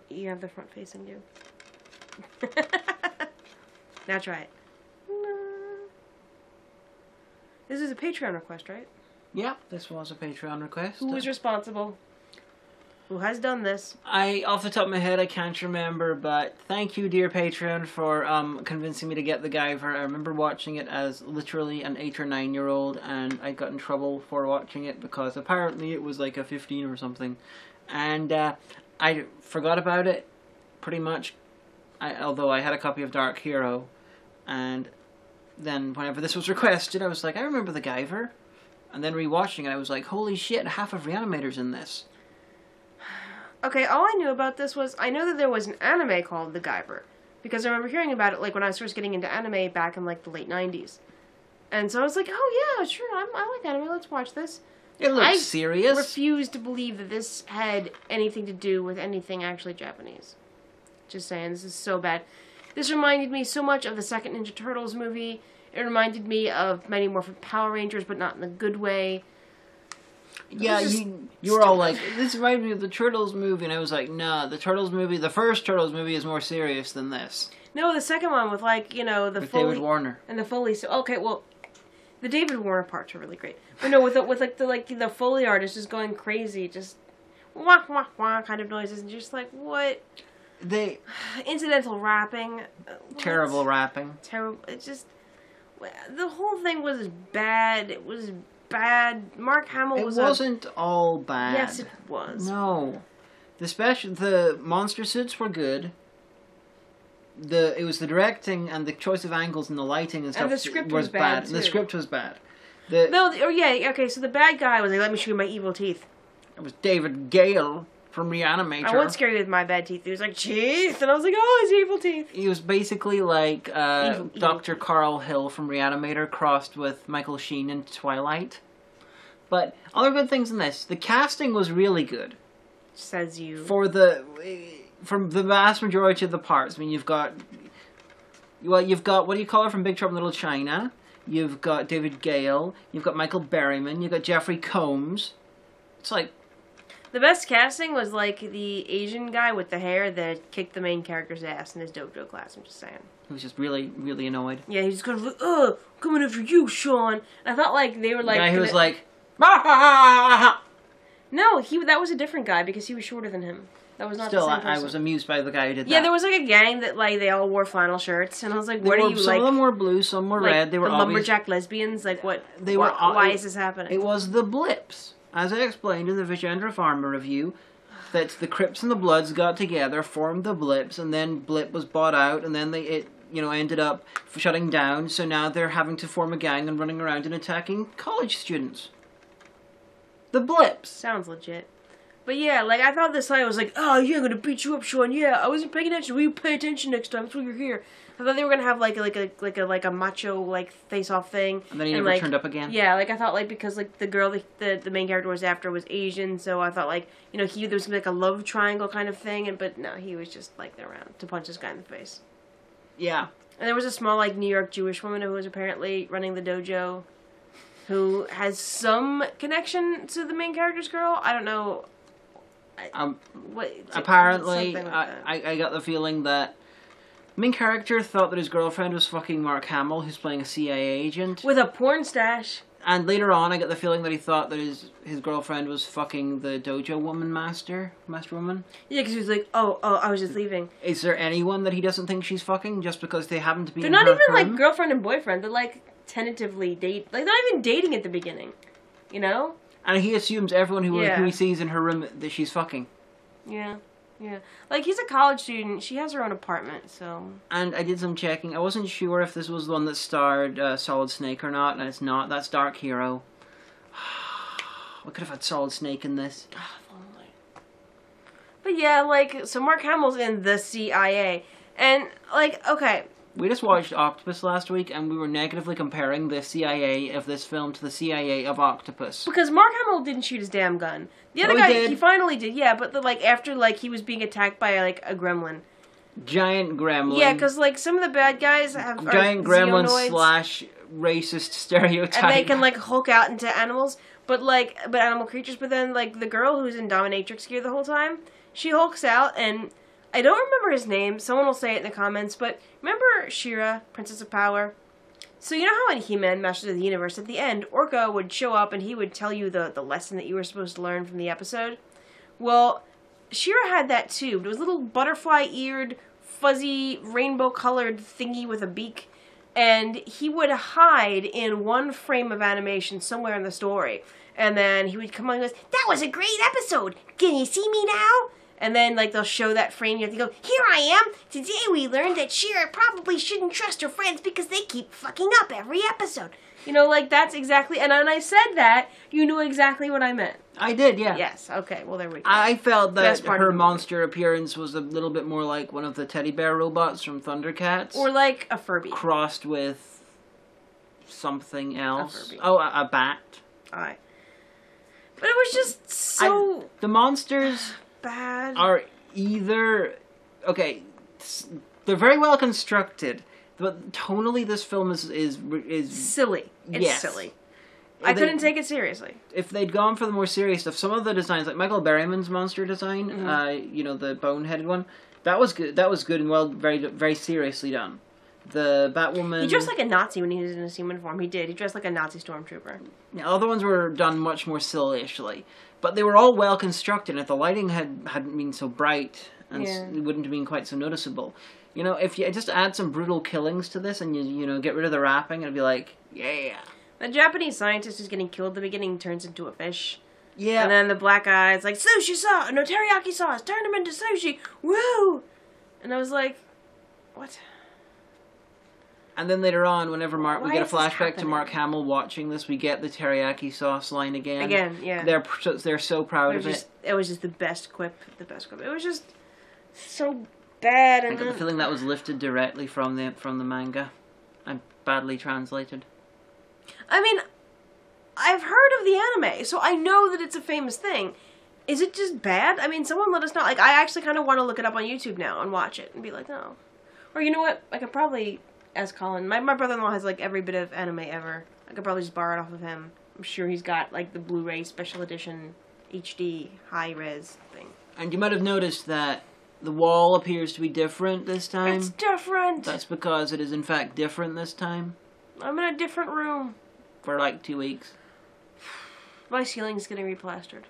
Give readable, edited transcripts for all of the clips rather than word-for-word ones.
You have the front facing view. Now try it. This is a Patreon request, right? Yeah, this was a Patreon request. Who was responsible? Who has done this? Off the top of my head, I can't remember, but thank you, dear Patreon, for convincing me to get the Guyver. I remember watching it as literally an 8 or 9-year-old, and I got in trouble for watching it because apparently it was like a 15 or something. And I forgot about it, pretty much, although I had a copy of Dark Hero, and then whenever this was requested, I was like, I remember the Guyver. And then rewatching it, I was like, holy shit, half of Reanimator's in this. Okay, all I knew about this was, I know that there was an anime called The Guyver. Because I remember hearing about it, like, when I was first getting into anime back in, like, the late 90s. And so I was like, oh yeah, sure, I like anime, let's watch this. It looks serious. I refuse to believe that this had anything to do with anything actually Japanese. Just saying, this is so bad. This reminded me so much of the second Ninja Turtles movie. It reminded me of Mighty Morphin Power Rangers, but not in the good way. Yeah, you were all like, this reminds me of the Turtles movie, and I was like, nah, the first Turtles movie is more serious than this. No, the second one with, like, you know, the with Foley... David Warner. And the Foley... Okay, well, the David Warner parts are really great. But no, with the Foley artist just going crazy, just wah, wah, wah kind of noises, and just like, what? Incidental rapping. Terrible rapping. Terrible. It just... The whole thing was bad. It was bad. Mark Hamill was... It wasn't all bad. Yes, it was. No. The monster suits were good. It was the directing and the choice of angles and the lighting and stuff. And the script was bad too. The script was bad. Okay, so the bad guy was like, let me show you my evil teeth. It was David Gale from Reanimator. I wasn't scared with my bad teeth. He was like, teeth! And I was like, oh, his evil teeth. He was basically like Dr. Carl Hill from Reanimator crossed with Michael Sheen in Twilight. But other good things in this. The casting was really good. Says you. From the vast majority of the parts. I mean, you've got, what do you call her from Big Trouble in Little China? You've got David Gale. You've got Michael Berryman. You've got Jeffrey Combs. It's like... The best casting was, like, the Asian guy with the hair that kicked the main character's ass in his dojo class, I'm just saying. He was just really, really annoyed. Yeah, he was kind of like, oh, coming after you, Sean. And I thought, like, they were, like... The guy who was like... No, that was a different guy, because he was shorter than him. That was not the same person. I was amused by the guy who did that. Yeah, there was like a gang that like they all wore flannel shirts, and I was like, "What are you like?" Some of them were blue, some were red. They were the lumberjack lesbians. Like, what? Why is this happening? It was the blips, as I explained in the Vijendra Pharma review, that the Crips and the Bloods got together, formed the blips, and then Blip was bought out, and then it ended up shutting down. So now they're having to form a gang and running around and attacking college students. The blips sounds legit. But yeah, like, I thought this line was like, oh, yeah, I'm gonna beat you up, Sean. Yeah, I wasn't paying attention. Will you pay attention next time? That's why you're here. I thought they were gonna have, like a macho, like, face-off thing. And then he never turned up again? Yeah, like, I thought, like, because, like, the girl the main character was after was Asian, so I thought, like, there was gonna be, like, a love triangle kind of thing, but no, he was just, like, around to punch this guy in the face. Yeah. And there was a small, like, New York Jewish woman who was apparently running the dojo, who has some connection to the main character's girl. I don't know... Apparently, I got the feeling that the main character thought that his girlfriend was fucking Mark Hamill, who's playing a CIA agent. With a porn stash. And later on, I got the feeling that he thought that his girlfriend was fucking the dojo woman master woman. Yeah, because he was like, oh, I was just leaving. Is there anyone that he doesn't think she's fucking just because they happen to be They're not even, like, girlfriend and boyfriend. They're, like, tentatively date. Like, they're not even dating at the beginning. You know? And he assumes everyone who he sees in her room that she's fucking. Yeah, yeah. Like, he's a college student. She has her own apartment, so... And I did some checking. I wasn't sure if this was the one that starred Solid Snake or not, and it's not. That's Dark Hero. We could have had Solid Snake in this. But yeah, like, so Mark Hamill's in the CIA. And, like, okay... We just watched Octopus last week, and we were negatively comparing the CIA of this film to the CIA of Octopus. Because Mark Hamill didn't shoot his damn gun. The other guy, he finally did, yeah, but, after, he was being attacked by, a gremlin. Giant gremlin. Yeah, because, some of the bad guys have giant gremlin / racist stereotype. And they can, Hulk out into animals, but animal creatures. But then, the girl who's in dominatrix gear the whole time, She hulks out, and I don't remember his name. Someone will say it in the comments, but remember She-Ra, Princess of Power? So you know how in He-Man, Masters of the Universe, at the end, Orko would show up and he would tell you the lesson that you were supposed to learn from the episode? Well, She-Ra had that too. It was a little butterfly-eared, fuzzy, rainbow-colored thingy with a beak. And he would hide in one frame of animation somewhere in the story. And then he would come on and goes, "That was a great episode! Can you see me now?" And then, like, they'll show that frame, you have to go, "Here I am! Today we learned that She-Ra probably shouldn't trust her friends because they keep fucking up every episode." You know, like, that's exactly, and when I said that, you knew exactly what I meant. I did, yeah. Yes, okay, well, there we go. I felt that her monster appearance was a little bit more like one of the teddy bear robots from Thundercats. Or like a Furby. Crossed with something else. A Furby. Oh, a bat. Aye. But it was just so... the monsters... bad. Are either... Okay, they're very well constructed. But tonally, this film is silly. It's silly. I couldn't take it seriously. If they'd gone for the more serious stuff, some of the designs, like Michael Berryman's monster design, you know, the bone-headed one, that was good. That was good and very, very seriously done. The Batwoman... He dressed like a Nazi when he was in his human form. He did. He dressed like a Nazi stormtrooper. Yeah, other ones were done much more stylishly. But they were all well constructed. If the lighting hadn't been so bright, and it wouldn't have been quite so noticeable. You know, if you just add some brutal killings to this and you know, get rid of the wrapping, it'd be like, yeah. The Japanese scientist who's getting killed at the beginning turns into a fish. Yeah. And then the black guy's like, "Sushi sauce! No, teriyaki sauce! Turn him into sushi! Woo!" And I was like, what? And then later on, whenever we get a flashback to Mark Hamill watching this, we get the teriyaki sauce line again. Again, yeah. They're so proud of it. It was just the best quip. The best quip. It was just so bad. And I got the feeling that was lifted directly from the manga and badly translated. I mean, I've heard of the anime, so I know that it's a famous thing. Is it just bad? I mean, someone let us know. Like, I actually kind of want to look it up on YouTube now and watch it and be like, no. Or you know what? I could probably ask Colin. My brother-in-law has, like, every bit of anime ever. I could probably just borrow it off of him. I'm sure he's got, like, the Blu-ray Special Edition HD high-res thing. And you might have noticed that the wall appears to be different this time. It's different! That's because it is, in fact, different this time. I'm in a different room. For, like, 2 weeks. My ceiling's getting replastered.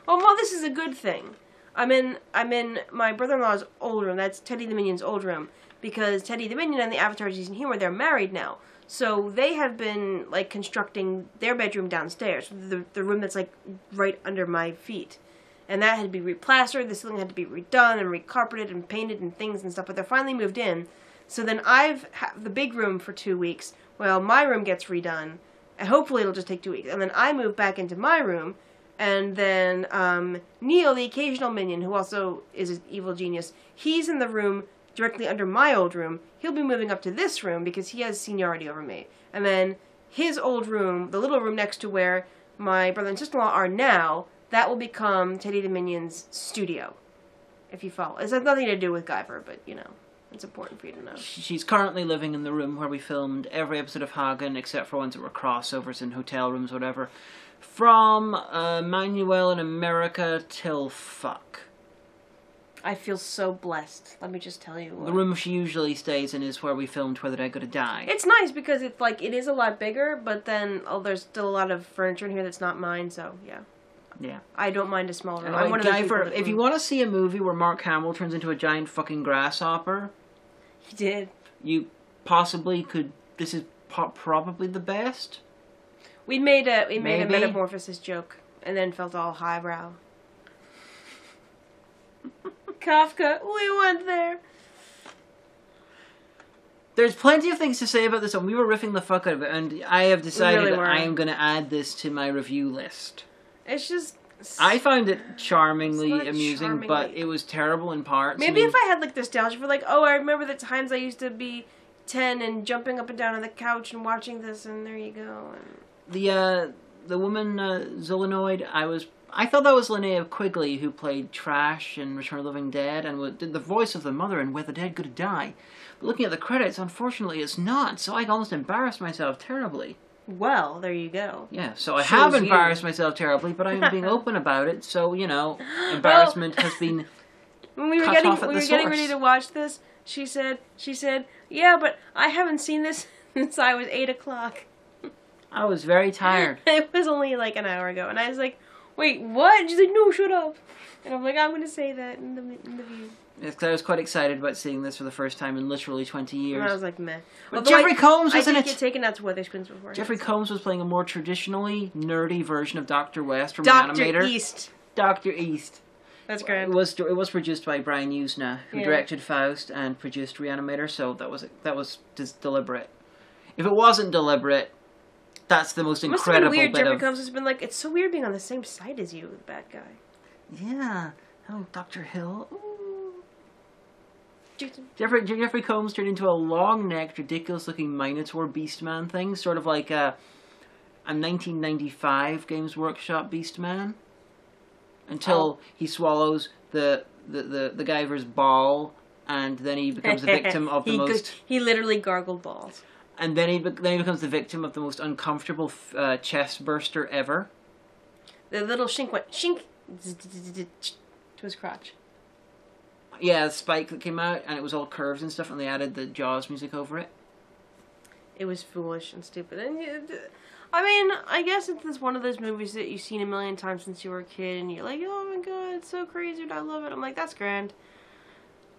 Well, this is a good thing. I'm in my brother-in-law's old room. That's Teddy the Minion's old room. Because Teddy the Minion and the Avatar season humor, they're married now. So they have been, like, constructing their bedroom downstairs. The room that's, like, right under my feet. And that had to be replastered. The ceiling had to be redone and recarpeted and painted and things and stuff. But they're finally moved in. So then I've the big room for 2 weeks. Well, my room gets redone. And hopefully it'll just take 2 weeks. And then I move back into my room. And then Neil, the occasional minion, who also is an evil genius, he's in the room directly under my old room. He'll be moving up to this room because he has seniority over me. And then his old room, the little room next to where my brother and sister-in-law are now, that will become Teddy the Minion's studio, if you follow. It has nothing to do with Guyver, but, you know, it's important for you to know. She's currently living in the room where we filmed every episode of Hagen, except for ones that were crossovers in hotel rooms, whatever. From Manuel in America till fuck. I feel so blessed. Let me just tell you. The room she usually stays in is where we filmed Where the Dead Go to Die. It's nice because it's like, it is a lot bigger, but then there's still a lot of furniture in here that's not mine, so yeah. Yeah. I don't mind a small room. Guyver, if you want to see a movie where Mark Hamill turns into a giant fucking grasshopper... He did. You possibly could... This is probably the best. We made a metamorphosis joke, and then felt all highbrow. Kafka, we went there. There's plenty of things to say about this, and we were riffing the fuck out of it, and I have decided that I am going to add this to my review list. It's just... I found it charmingly amusing, but it was terrible in parts. Maybe if I had, like, nostalgia for, like, oh, I remember the times I used to be 10 and jumping up and down on the couch and watching this, and there you go. And... The woman, Zolanoid, I thought that was Linnea Quigley, who played Trash in Return of the Living Dead, and did the voice of the mother in Where the Dead Go to Die. But looking at the credits, unfortunately, it's not, so I almost embarrassed myself terribly. Well, there you go. Yeah, so I Shows have you. embarrassed myself terribly, but I'm being open about it. So embarrassment has been when we were cut getting off at when the we were getting source. ready to watch this, she said, yeah, but I haven't seen this since I was 8 o'clock. I was very tired. It was only like an hour ago, and I was like, wait, what? And she's like, no, shut up. And I'm like, I'm going to say that in the view. Yes, 'cause I was quite excited about seeing this for the first time in literally 20 years. And I was like, meh. But Jeffrey Combs was in I it. did get taken out to Weatherspoons before. Jeffrey Combs was playing a more traditionally nerdy version of Dr. West from Dr. Animator. East. Dr. East. That's great. It was produced by Brian Usna, who Yeah. directed Faust and produced Reanimator, so that was just deliberate. If it wasn't deliberate, that's the most It must have been incredible weird. bit Jeffrey of... Combs has been like, it's so weird being on the same site as you, the bad guy. Yeah. Oh, Dr. Hill. Ooh. Jason. Jeffrey Combs turned into a long-necked, ridiculous-looking Minotaur Beastman thing, sort of like a 1995 Games Workshop Beastman, until he swallows the Guyver's ball, and then he becomes the victim of the most... He literally gargled balls. And then he becomes the victim of the most uncomfortable chest burster ever. The little shink went shink to his crotch. Yeah, the spike that came out, and it was all curves and stuff, and they added the Jaws music over it. It was foolish and stupid. And I mean, I guess it's one of those movies that you've seen a million times since you were a kid, and you're like, oh my god, it's so crazy, and I love it. I'm like, that's grand.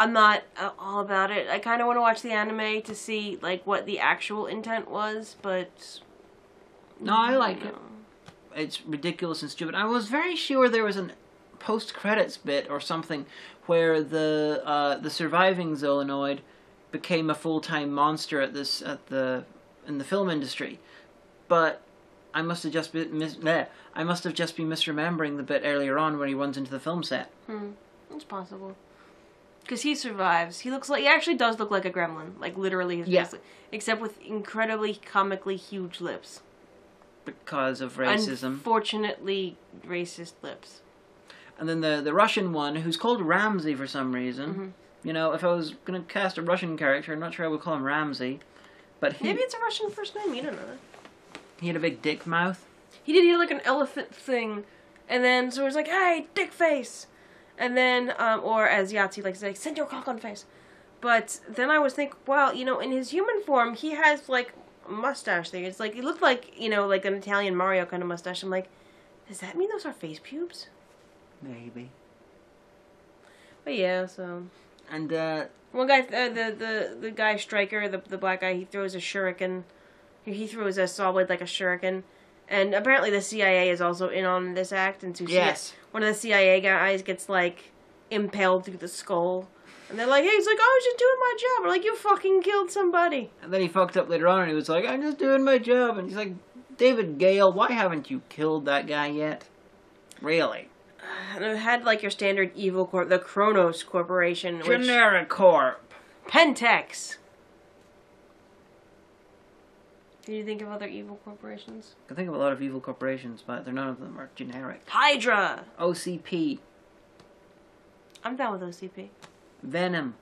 I'm not all about it. I kind of want to watch the anime to see like what the actual intent was, but no, I like it. It's ridiculous and stupid. I was very sure there was an post-credits bit or something where the surviving Zoonoid became a full-time monster in the film industry, but I must have just been misremembering the bit earlier on when he runs into the film set. It's possible. Because he survives. He actually does look like a gremlin. Like, literally his face. Except with incredibly comically huge lips. Because of racism. Unfortunately, racist lips. And then the Russian one, who's called Ramsey for some reason. Mm-hmm. You know, if I was going to cast a Russian character, I'm not sure I would call him Ramsey. But maybe it's a Russian first name. You don't know that. He had a big dick mouth. He did. He had like an elephant thing. And then, so it was like, hey, dick face. And then, or as Yahtzee likes to say, send your cock on face. But then I was thinking, well, in his human form, he has, like, a mustache thing. It's like, it looked like, like an Italian Mario kind of mustache. I'm like, does that mean those are face pubes? Maybe. But yeah, so. And, one guy, the guy striker, the black guy, he throws a shuriken. He throws a saw blade like a shuriken. And apparently the CIA is also in on this act, and so one of the CIA guys gets, like, impaled through the skull. And they're like, hey, he's like, I was just doing my job. We're like, you fucking killed somebody. And then he fucked up later on, and he was like, I'm just doing my job. And he's like, David Gale, why haven't you killed that guy yet? Really? And it had, like, your standard evil corp, the Kronos Corporation. Generic Corp. Pentex. Can you think of other evil corporations? I can think of a lot of evil corporations, but none of them are generic. Hydra! OCP. I'm down with OCP. Venom.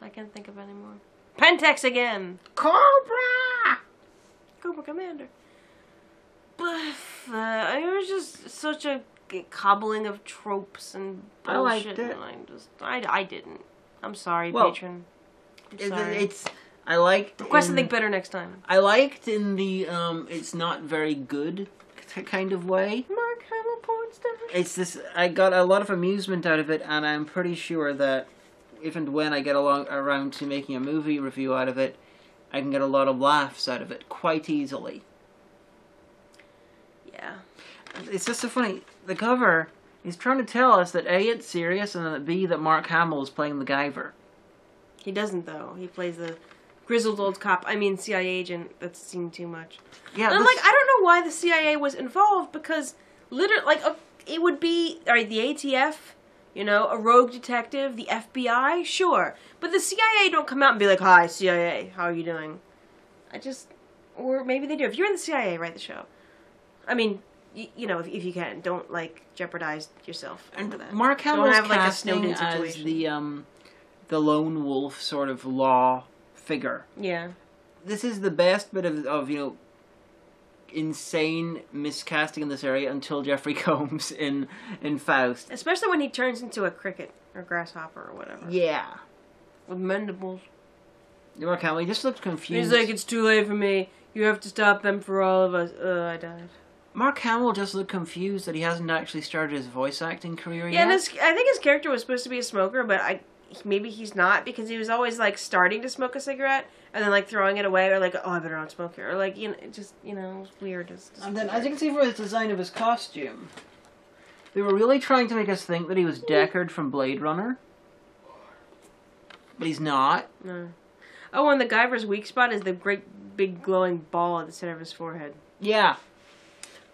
I can't think of any more. Pentex again! Cobra! Cobra Commander. But it was just such a cobbling of tropes and bullshit. I liked it. And I didn't. I'm sorry, well, patron. I'm sorry. I liked... Request something better next time. I liked in the, it's not very good kind of way. Mark Hamill porn star. It's this, I got a lot of amusement out of it, and I'm pretty sure that if and when I get around to making a movie review out of it, I can get a lot of laughs out of it quite easily. Yeah. It's just so funny. The cover is trying to tell us that A, it's serious, and that B, that Mark Hamill is playing the Gyver. He doesn't, though. He plays the grizzled old cop. CIA agent that's seen too much. Yeah, and I'm like, I don't know why the CIA was involved, because literally, like, it would be, alright, the ATF, a rogue detective, the FBI, sure. But the CIA don't come out and be like, hi, CIA, how are you doing? Or maybe they do. If you're in the CIA, write the show. I mean, if you can, don't, like, jeopardize yourself. And that. Mark Hamill's have, like, a casting Snowden as situation. the lone wolf sort of law figure. Yeah. This is the best bit of insane miscasting in this area until Jeffrey Combs in Faust. Especially when he turns into a cricket or grasshopper or whatever. Yeah. With mandibles. Mark Hamill just looked confused. He's like, it's too late for me. You have to stop them for all of us. I died. Mark Hamill just looked confused that he hasn't actually started his voice acting career yet. Yeah, and I think his character was supposed to be a smoker, but maybe he's not, because he was always, like, starting to smoke a cigarette and then, like, throwing it away, or like, oh, I better not smoke it, or like, you know, it just, you know, it was weird. And then, as you can see from his design of his costume, they were really trying to make us think that he was Deckard from Blade Runner. But he's not. No. Oh, and the Guyver's weak spot is the great big glowing ball at the center of his forehead. Yeah.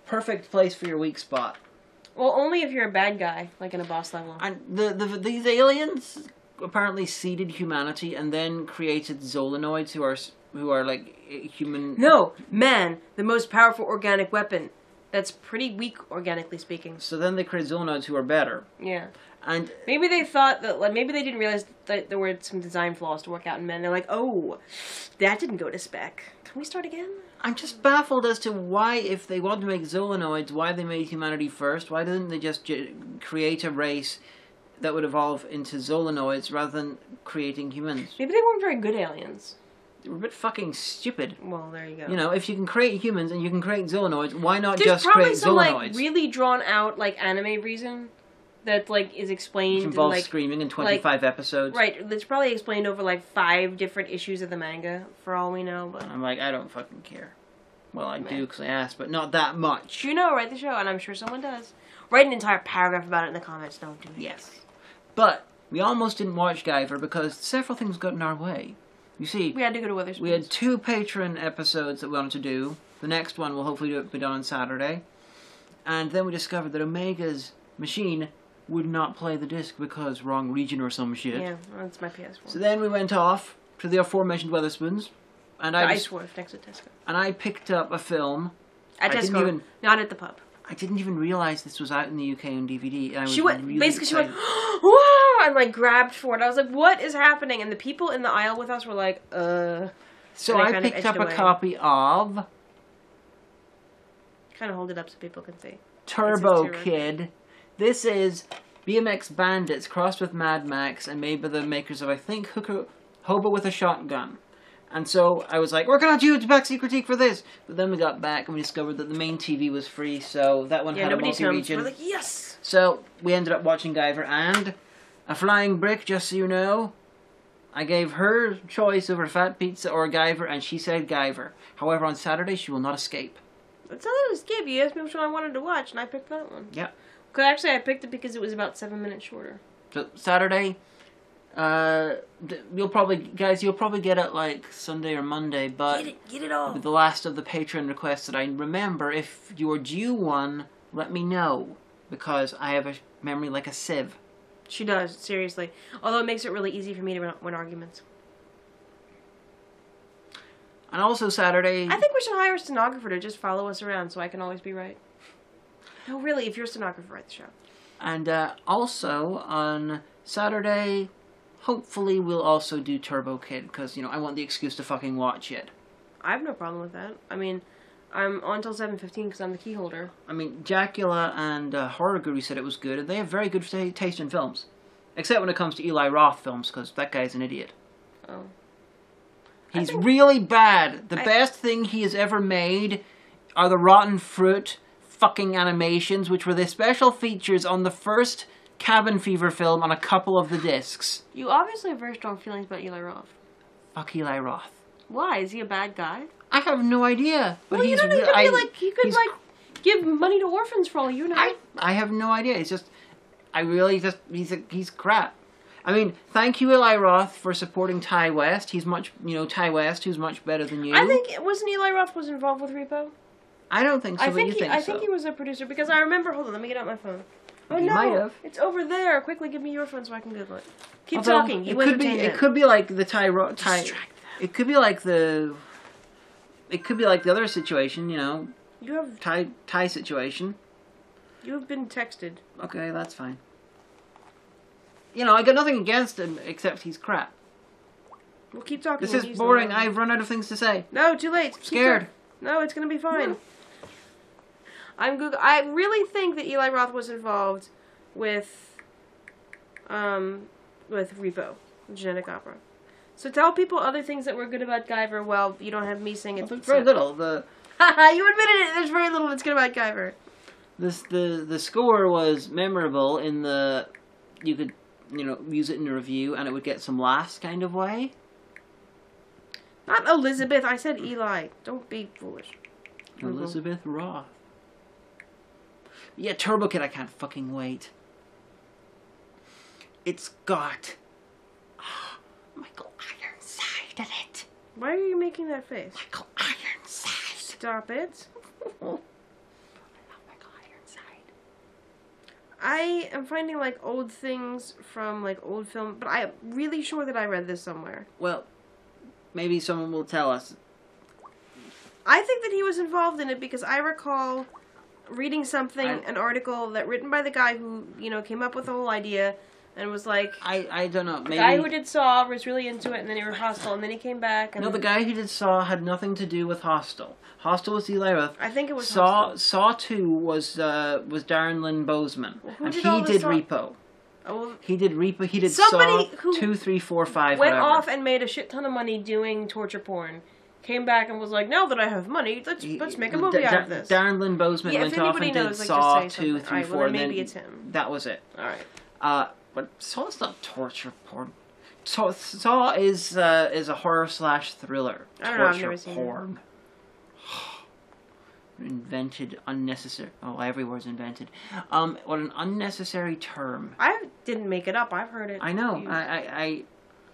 Perfect place for your weak spot. Well, only if you're a bad guy, like in a boss level. And these aliens apparently seeded humanity and then created Zolanoids who are like human. No, man, the most powerful organic weapon. That's pretty weak, organically speaking. So then they created Zolanoids who are better. Yeah. And maybe they thought that, like, maybe they didn't realize that there were some design flaws to work out in men. They're like, oh, that didn't go to spec. Can we start again? I'm just baffled as to why, if they want to make Zolanoids, why they made humanity first. Why didn't they just create a race that would evolve into Zolanoids rather than creating humans? Maybe they weren't very good aliens. They were a bit fucking stupid. Well, there you go. You know, if you can create humans and you can create Zolanoids, why not There's just create Zolanoids? There's probably some, like, really drawn out, like, anime reason that, like, is explained. Which involves like, screaming in 25 episodes. Right, that's probably explained over, like, 5 different issues of the manga, for all we know. But I'm like, I don't fucking care. Well, I do because I asked, but not that much. You know, write the show, and I'm sure someone does. Write an entire paragraph about it in the comments. Don't do it. Yes. But we almost didn't watch Guyver because several things got in our way. You see, we had to go to Witherspoons. We had 2 Patron episodes that we wanted to do. The next one will hopefully be done on Saturday. And then we discovered that Omega's machine would not play the disc because wrong region or some shit. Yeah, that's my PS4. So then we went off to the aforementioned Witherspoons. And the Ice Wharf next to Tesco. And I picked up a film. At Tesco, not at the pub. I didn't even realize this was out in the UK on DVD. And I was she went, really basically excited. she went, whoa, and like grabbed for it. I was like, what is happening? And the people in the aisle with us were like, So I picked up a copy of... Kind of hold it up so people can see. Turbo Kid. This is BMX Bandits crossed with Mad Max and made by the makers of, I think, Hobo with a Shotgun. And so I was like, we're going to do a backseat critique for this. But then we got back and we discovered that the main TV was free, so that one had a multi-region. We're like, yes! So we ended up watching Gyver, and a flying brick, just so you know. I gave her choice over Fat Pizza or Gyver, and she said Gyver. However, on Saturday, she will not escape. It's not an escape. You asked me which one I wanted to watch, and I picked that one. Yeah. Actually, I picked it because it was about 7 minutes shorter. So Saturday... you'll probably get it like Sunday or Monday, but get it all. The last of the Patreon requests that I remember, if you're due one, let me know, because I have a memory like a sieve. She does, seriously. Although it makes it really easy for me to win arguments. And also Saturday... I think we should hire a stenographer to just follow us around so I can always be right. No, really, if you're a stenographer, write the show. And also on Saturday... Hopefully we'll also do Turbo Kid, because, you know, I want the excuse to fucking watch it. I have no problem with that. I mean, I'm on till 7:15 because I'm the key holder. I mean, Jackula and Horror Guru said it was good, and they have very good taste in films. Except when it comes to Eli Roth films, because that guy's an idiot. Oh. He's really bad. The best thing he has ever made are the Rotten Fruit fucking animations, which were the special features on the first... Cabin Fever film on a couple of the discs. You obviously have very strong feelings about Eli Roth. Fuck Eli Roth. Why? Is he a bad guy? I have no idea. But well, you don't need to be like, you could like give money to orphans for all you know. I have no idea. It's just, I really just, he's crap. I mean, thank you Eli Roth for supporting Ty West. He's much, you know, Ty West, who's much better than you. I think, wasn't Eli Roth was involved with Repo? I don't think so, but you think so. I think he was a producer, because I remember, hold on, let me get out my phone. Oh you no! Might have. It's over there. Quickly, give me your phone so I can Google it. Keep talking. It could be like the It could be like the. It could be like the other situation, you know. You have Ty situation. You have been texted. Okay, that's fine. You know, I got nothing against him except he's crap. Well, keep talking. This is boring. I've run out of things to say. No, too late. Scared. No, it's gonna be fine. I really think that Eli Roth was involved with Repo, Genetic Opera. So tell people other things that were good about Guyver. Well, you don't have me saying it. Well, very little. You admitted it. There's very little that's good about Guyver. The score was memorable in the you could use it in a review and it would get some laughs kind of way. Not Elizabeth. I said Eli. Don't be foolish. Elizabeth Roth. Yeah, Turbo Kid. I can't fucking wait. It's got Michael Ironside in it. Why are you making that face? Michael Ironside. Stop it. I love Michael Ironside. I am finding like old things from like old film, but I'm really sure that I read this somewhere. Well, maybe someone will tell us. I think that he was involved in it because I recall reading something, an article that written by the guy who, came up with the whole idea and was like... I don't know, maybe... The guy who did Saw was really into it and then he was Hostel and then he came back and... No, the guy who did Saw had nothing to do with Hostel. Hostel was Eli Roth. I think it was Hostel. Saw 2 was Darren Lynn Bozeman. Well, and he did Repo. Oh, he did Repo, he did Somebody Saw 2, 3, 4, 5, went whatever. off and made a shit ton of money doing torture porn. Came back and was like, now that I have money, let's make a movie out of this. Darren Lynn Bozeman went off and did Saw 2, 3, 4, well, and maybe then it's him. That was it. Alright. But Saw's not torture porn. Saw is a horror / thriller. I don't know, I've never seen porn. Invented, unnecessary. Oh, every word's invented. What an unnecessary term. I didn't make it up. I've heard it. I know.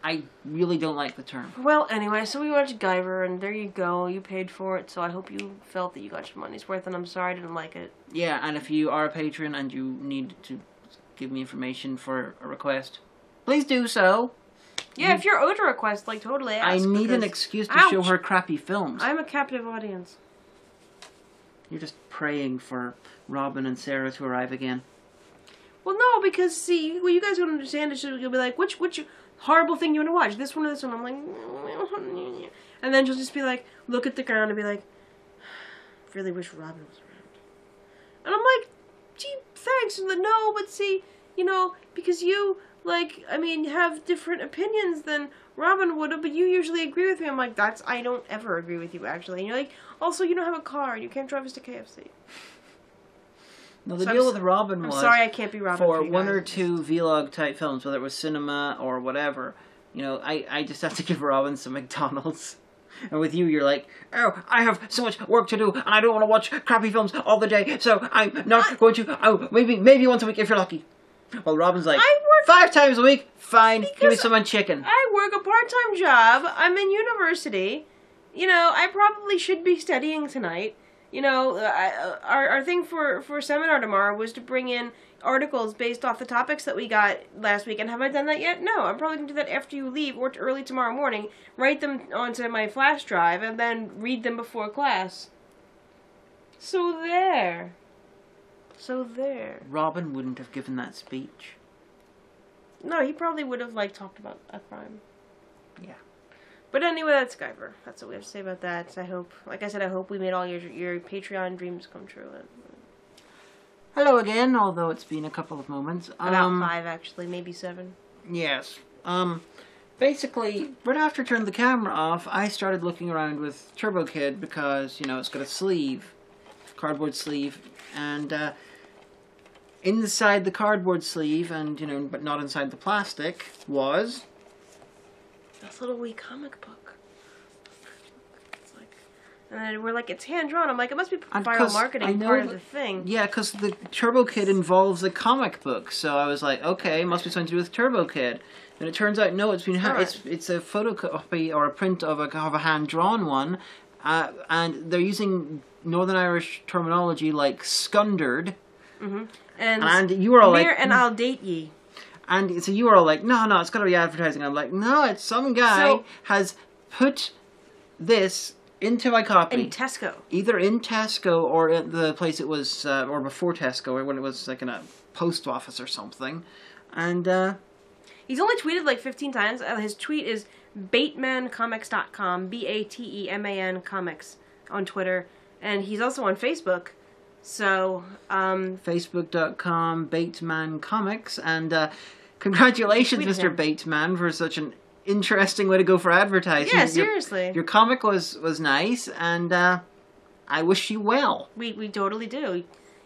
I really don't like the term. Well, anyway, so we watched Gyver, and there you go. You paid for it, so I hope you felt that you got your money's worth, and I'm sorry I didn't like it. Yeah, and if you are a patron and you need to give me information for a request, please do so. Yeah, if you're owed a request, like, totally ask. I need an excuse to show her crappy films. I'm a captive audience. You're just praying for Robin and Sarah to arrive again. Well, no, because, see, what you guys don't understand is you'll be like, which horrible thing you want to watch? This one or this one? I'm like... And then she'll just be like, look at the ground and be like, really wish Robin was around. And I'm like, gee, thanks. And no, but see, because you, have different opinions than Robin would have, but you usually agree with me. I'm like, I don't ever agree with you, actually. And you're like, also, you don't have a car, and you can't drive us to KFC. No, the deal with Robin was... I'm sorry I can't be Robin for one or two vlog-type films, whether it was cinema or whatever, I just have to give Robin some McDonald's. And with you, you're like, oh, I have so much work to do, and I don't want to watch crappy films all the day, so I'm not going to... Oh, maybe once a week if you're lucky. Well, Robin's like, 5 times a week? Fine, give me some chicken. I work a part-time job. I'm in university. I probably should be studying tonight. Our thing for seminar tomorrow was to bring in articles based off the topics that we got last week. And have I done that yet? No. I'm probably going to do that after you leave or early tomorrow morning. Write them onto my flash drive and then read them before class. So there. Robin wouldn't have given that speech. No, he probably would have, talked about a crime. Yeah. But anyway, that's Guyver. That's what we have to say about that. I hope, like I said, I hope we made all your Patreon dreams come true. Hello again, although it's been a couple of moments. About 5, actually. Maybe 7. Yes. Basically, right after I turned the camera off, I started looking around with Turbo Kid because, it's got a sleeve. Cardboard sleeve. And, inside the cardboard sleeve, and, but not inside the plastic, was... this little wee comic book. It's and then we're like, it's hand-drawn. I'm like, it must be viral marketing part of the thing. Yeah, because the Turbo Kid involves a comic book. So I was like, okay, it must be something to do with Turbo Kid. And it turns out, no, it's a photocopy or a print of a hand-drawn one. And they're using Northern Irish terminology like scundered. Mm-hmm. And you were all like... and I'll date ye. And so you were all like, no, it's got to be advertising. I'm like, no, it's some guy has put this into my copy. In Tesco. Either in Tesco or at the place it was, or before Tesco, or when it was in a post office or something. And, he's only tweeted 15 times. His tweet is batemancomics.com, BATEMAN comics on Twitter. And he's also on Facebook. So, Facebook.com, Bateman Comics, and congratulations, Tweet Mr. him. Bateman, for such an interesting way to go for advertising. Yeah, seriously. Your comic was nice, and I wish you well. We totally do.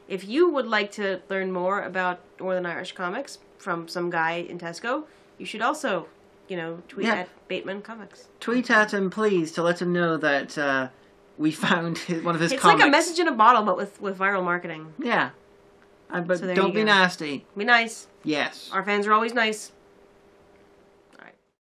If you would like to learn more about Northern Irish comics from some guy in Tesco, you should also, tweet at Bateman Comics. Tweet at him, please, to let him know that we found one of his It's comics. like a message in a bottle, but with viral marketing. Yeah. But So there don't you be go. nasty. Be nice. Yes. Our fans are always nice.